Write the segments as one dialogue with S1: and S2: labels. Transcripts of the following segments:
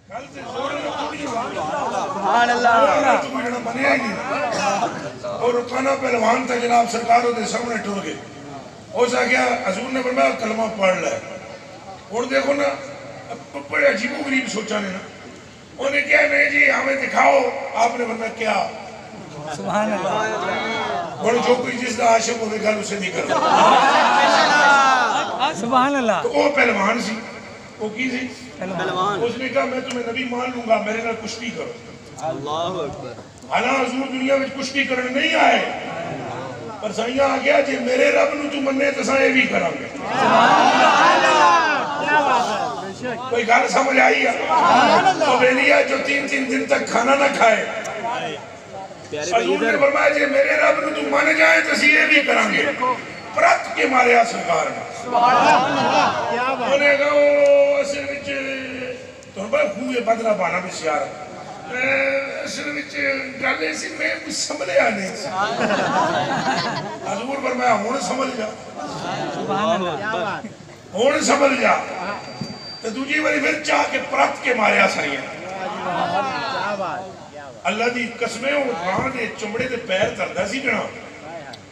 S1: سبحان اللہ
S2: اور رکانہ پہلوان تھا جناب سرکار دے سامنے ٹر گئے اس آگیا حضور نے فرمایا کلمہ پڑھ لے اور دیکھو نا بڑے عجیب و غریب سوچا نے نا انہیں کیا نہیں جی ہمیں دکھاؤ آپ نے فرمایا کیا
S1: سبحان اللہ
S2: اور جو کوئی جس کا عاشق ہوئے گل اسے نہیں کرتا
S1: سبحان اللہ
S2: تو وہ پہلوان سی وہ کی سی
S1: پہلوان
S2: اس نے کہا میں تمہیں نبی مان لوں گا میرے نال کشتی کرو
S1: اللہ اکبر
S2: حالان حضور دنیا میں کشتی کرنے نہیں آئے پر سائیاں آ گیا جی میرے رب نو تو مننے تو سائے بھی کریں گے کوئی گھر سمجھ آئی ہے تو بیلیا جو 3 دن تک کھانا نہ کھائے حضور نے فرمایا جی میرے رب نو تو مان جائیں تو سیئے بھی کریں گے پرت کے مارے سرکار میں انہیں کہا اصل وچ تو بڑا خوبے بدلہ بانا بھی سیار اصل وچ گالے سی میں کچھ سمجھے آنے سی حضور فرمایا ہون سمجھ جا ہون سمجھ جا تو دوجی باری پھر چاہ کے پرت کے مارے سائیں اللہ دی قسمیں اٹھان دے چمڑے دے پیر تردہ سی گنا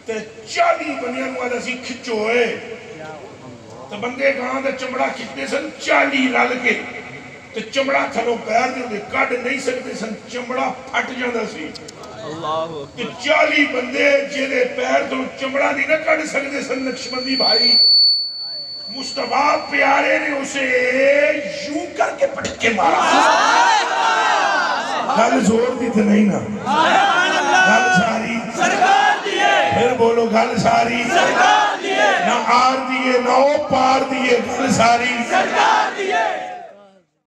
S2: تے 40 بندیاں نو آدھا سی کھچو ہے تو بندے کہاں دے چمڑا کھچنے سن 40 رل کے تو چمڑا تھلو پیر دے کٹ نہیں سکتے سن چمڑا پھٹ جاندہ سی تو 40 بندے جیدے پیر تو چمڑا نہیں نہ کٹ سکتے سن نقشبندی بھائی مصطفیٰ پیارے نے اسے یوں کر کے پٹک کے مارا گل زور دی تھے نہیں نا گل ساری پھر بولو گل ساری نہ آر دیئے نہ او پار دیئے گل ساری